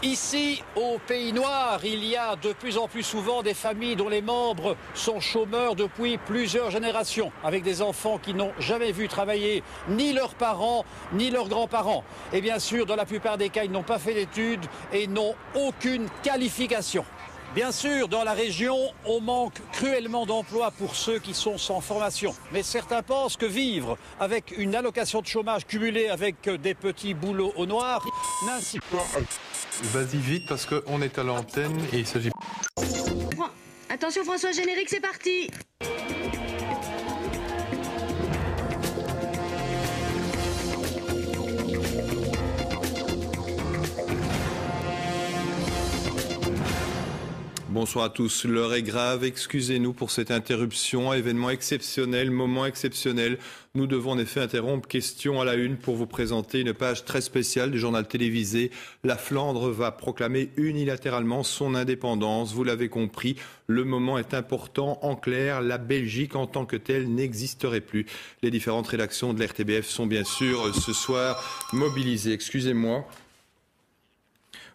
Ici, au Pays Noir, il y a de plus en plus souvent des familles dont les membres sont chômeurs depuis plusieurs générations, avec des enfants qui n'ont jamais vu travailler ni leurs parents, ni leurs grands-parents. Et bien sûr, dans la plupart des cas, ils n'ont pas fait d'études et n'ont aucune qualification. Bien sûr, dans la région, on manque cruellement d'emplois pour ceux qui sont sans formation. Mais certains pensent que vivre avec une allocation de chômage cumulée avec des petits boulots au noir n'incite pas. Vas-y vite parce qu'on est à l'antenne et il s'agit... Attention François, générique, c'est parti. Bonsoir à tous, l'heure est grave, excusez-nous pour cette interruption, événement exceptionnel, moment exceptionnel. Nous devons en effet interrompre Question à la une pour vous présenter une page très spéciale du journal télévisé. La Flandre va proclamer unilatéralement son indépendance. Vous l'avez compris, le moment est important. En clair, la Belgique en tant que telle n'existerait plus. Les différentes rédactions de l'RTBF sont bien sûr ce soir mobilisées. Excusez-moi.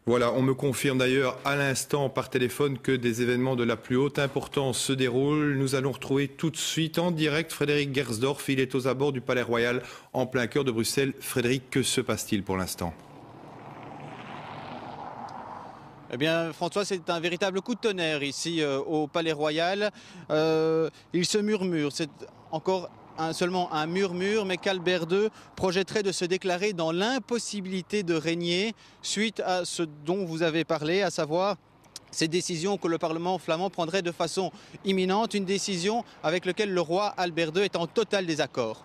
Voilà, on me confirme d'ailleurs à l'instant par téléphone que des événements de la plus haute importance se déroulent. Nous allons retrouver tout de suite en direct Frédéric Gersdorf. Il est aux abords du Palais Royal en plein cœur de Bruxelles. Frédéric, que se passe-t-il pour l'instant ? Eh bien, François, c'est un véritable coup de tonnerre ici au Palais Royal. Il se murmure, c'est encore seulement un murmure, mais qu'Albert II projetterait de se déclarer dans l'impossibilité de régner suite à ce dont vous avez parlé, à savoir ces décisions que le Parlement flamand prendrait de façon imminente, une décision avec laquelle le roi Albert II est en total désaccord.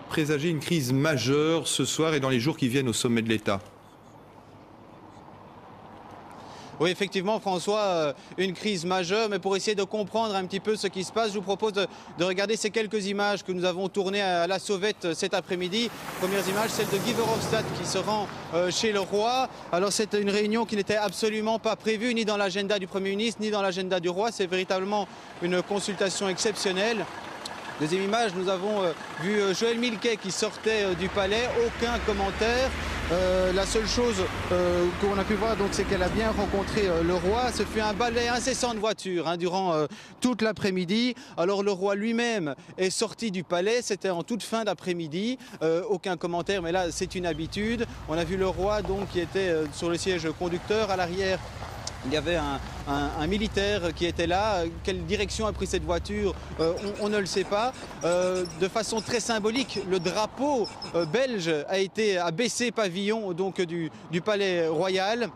Présager une crise majeure ce soir et dans les jours qui viennent au sommet de l'État. Oui, effectivement, François, une crise majeure, mais pour essayer de comprendre un petit peu ce qui se passe, je vous propose de regarder ces quelques images que nous avons tournées à la sauvette cet après-midi. Premières images, celle de Guy Verhofstadt qui se rend chez le roi. Alors c'est une réunion qui n'était absolument pas prévue, ni dans l'agenda du Premier ministre, ni dans l'agenda du roi. C'est véritablement une consultation exceptionnelle. Deuxième image, nous avons vu Joël Milquet qui sortait du palais, aucun commentaire. La seule chose qu'on a pu voir, c'est qu'elle a bien rencontré le roi. Ce fut un balai incessant de voitures durant toute l'après-midi. Alors le roi lui-même est sorti du palais, c'était en toute fin d'après-midi. Aucun commentaire, mais là c'est une habitude. On a vu le roi qui était sur le siège conducteur à l'arrière. Il y avait un militaire qui était là. Quelle direction a pris cette voiture, on ne le sait pas. De façon très symbolique, le drapeau belge a baissé pavillon du Palais Royal.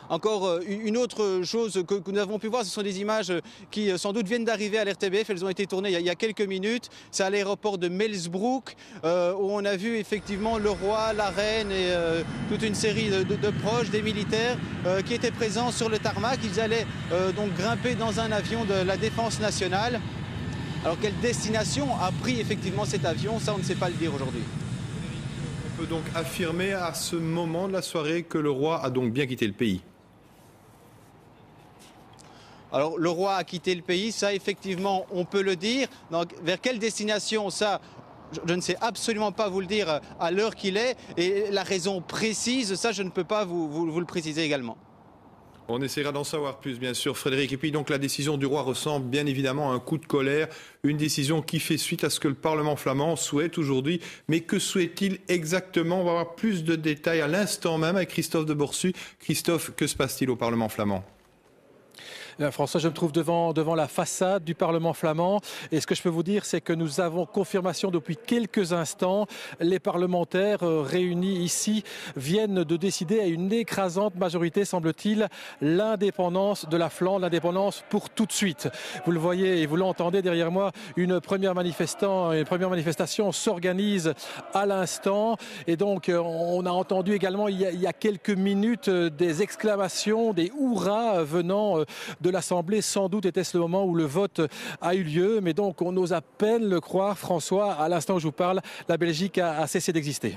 Encore une autre chose que nous avons pu voir, ce sont des images qui sans doute viennent d'arriver à l'RTBF. Elles ont été tournées il y a quelques minutes. C'est à l'aéroport de Melsbroek où on a vu effectivement le roi, la reine et toute une série de proches, des militaires qui étaient présents sur le tarmac. Ils allaient donc grimper dans un avion de la Défense nationale. Alors quelle destination a pris effectivement cet avion, ça on ne sait pas le dire aujourd'hui. On peut donc affirmer à ce moment de la soirée que le roi a donc bien quitté le pays. Alors le roi a quitté le pays, ça effectivement on peut le dire. Donc, vers quelle destination, ça je ne sais absolument pas vous le dire à l'heure qu'il est. Et la raison précise, ça je ne peux pas vous le préciser également. On essaiera d'en savoir plus, bien sûr, Frédéric. Et puis donc la décision du roi ressemble bien évidemment à un coup de colère, une décision qui fait suite à ce que le Parlement flamand souhaite aujourd'hui. Mais que souhaite-t-il exactement? On va avoir plus de détails à l'instant même avec Christophe de Borsu. Christophe, que se passe-t-il au Parlement flamand? François, je me trouve devant la façade du Parlement flamand et ce que je peux vous dire, c'est que nous avons confirmation depuis quelques instants. Les parlementaires réunis ici viennent de décider à une écrasante majorité, semble-t-il, l'indépendance de la Flandre, l'indépendance pour tout de suite. Vous le voyez et vous l'entendez derrière moi, une première manifestation s'organise à l'instant et donc on a entendu également il y a quelques minutes des exclamations, des hurrahs venant de l'Assemblée. Sans doute était-ce le moment où le vote a eu lieu, mais donc on ose à peine le croire, François, à l'instant où je vous parle, la Belgique a cessé d'exister.